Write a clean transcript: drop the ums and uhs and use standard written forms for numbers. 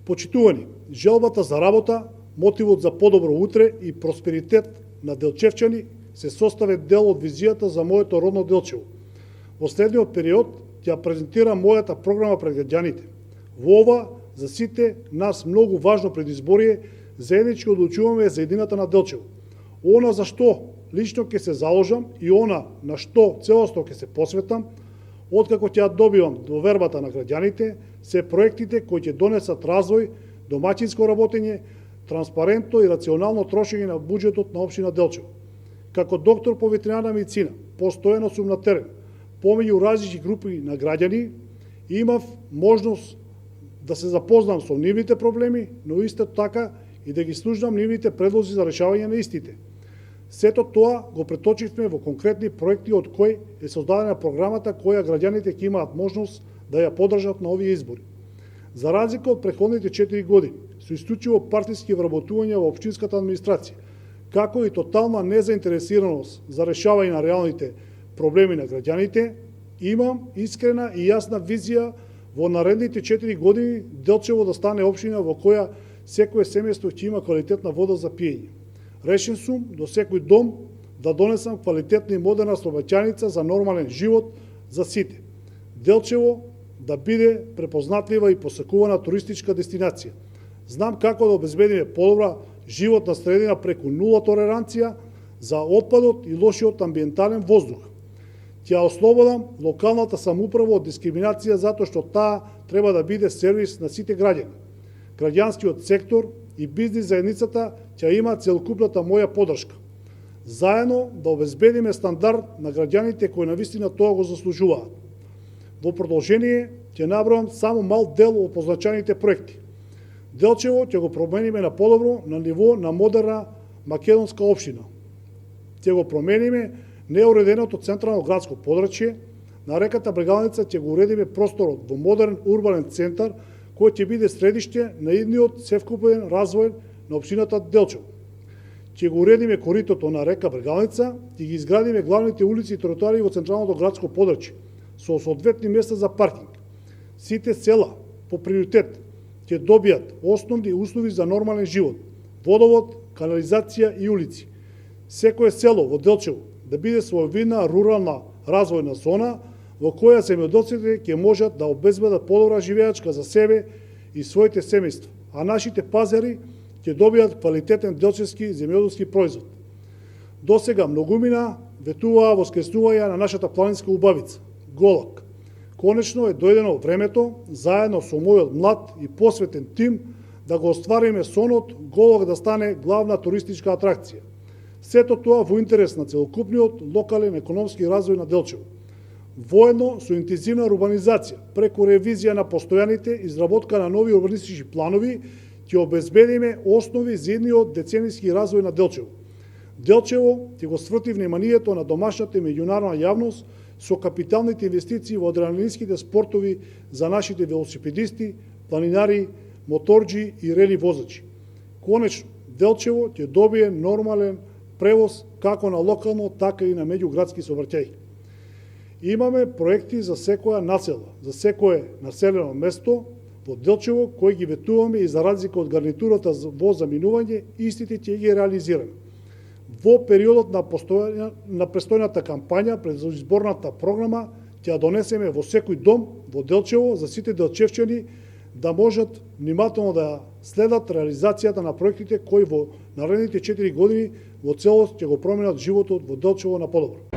Почитувани, желбата за работа, мотивот за подобро утре и просперитет на делчевчани се состави дел од визијата за моето родно Делчево. Во следниот период ќе презентирам мојата програма пред граѓаните. Во ова за сите нас многу важно предизборие заеднички одлучуваме за едината на Делчево. Она за што лично ќе се заложам и она на што целосно ќе се посветам, откако ќе ја добивам довербата на граѓаните, се проектите кои ќе донесат развој, домаќинско работење, транспарентно и рационално трошење на буџетот на општина Делчево. Како доктор по ветеринарна медицина, постојано сум на терен, помеѓу различни групи на граѓани, имав можност да се запознам со нивните проблеми, но исто така и да ги слушнам нивните предлози за решавање на истите. Сето тоа го преточивме во конкретни проекти од кои е создадена програмата која граѓаните ќе имаат можност да ја подржат на овие избори. За разлика од претходните 4 години, со исклучиво партиски вработувања во општинската администрација, како и тотална незаинтересираност за решавање на реалните проблеми на граѓаните, имам искрена и јасна визија во наредните 4 години Делчево да стане општина во која секое семејство ќе има квалитетна вода за пиење. Решен сум до секој дом да донесам квалитетна и модерна сообраќајница за нормален живот за сите. Делчево да биде препознатлива и посекувана туристичка дестинација. Знам како да обезбедиме подобра животна средина преку нула толеранција за отпадот и лошиот амбиентален воздух. Ќе ослободам локалната самоуправа од дискриминација затоа што таа треба да биде сервис на сите граѓани. Граѓанскиот сектор и бизнис заедницата ќе има целокупната моја подршка. Заедно да обезбедиме стандард на граѓаните кои навистина тоа го заслужуваат. Во продолжение ќе набројам само мал дел од позначајните проекти. Делчево ќе го промениме на подобро на ниво на модерна македонска општина. Ќе го промениме неуреденото централно градско подрачје, на реката Брегалница ќе го уредиме просторот во модерен урбанен центар кој ќе биде средиште на идниот севкупен развој на општината Делчево. Ќе го уредиме коритото на река Брегалница, ќе ги изградиме главните улици и тротоари во централното градско подрачје со соодветни места за паркинг. Сите села по приоритет ќе добијат основни услови за нормален живот: водовод, канализација и улици. Секое село во Делчево да биде своевидна рурална развојна зона во која земјоделците ќе можат да обезбедат подобра живеачка за себе и своите семејства, а нашите пазари ќе добијат квалитетен делчевски земјоделски производ. Досега многумина ветуваа воскреснување на нашата планинска убавица – Голак. Конечно е дојдено времето, заедно со мојот млад и посветен тим, да го оствариме сонот Голак да стане главна туристичка атракција. Сето тоа во интерес на целокупниот локален економски развој на Делчево. Воедно со интензивна урбанизација, преку ревизија на постојаните, изработка на нови урбанистички планови, ќе обезбедиме основи за едниот деценијски развој на Делчево. Делчево ќе го сврти вниманието на домашната и меѓународна јавност со капиталните инвестиции во адреналинските спортови за нашите велосипедисти, планинари, моторџи и рели возачи. Конечно, Делчево ќе добие нормален превоз како на локално, така и на меѓуградски сообраќај. Имаме проекти за секоја насела, за секое населено место во Делчево кои ги ветуваме и за разлика од гарнитурата во заминување, истите ќе ги реализираме. Во периодот на престојната кампања пред изборната програма ќе ја донесеме во секој дом во Делчево за сите делчевчани да можат внимателно да следат реализацијата на проектите кои во наредните 4 години во целост ќе го променат животот во Делчево на подобро.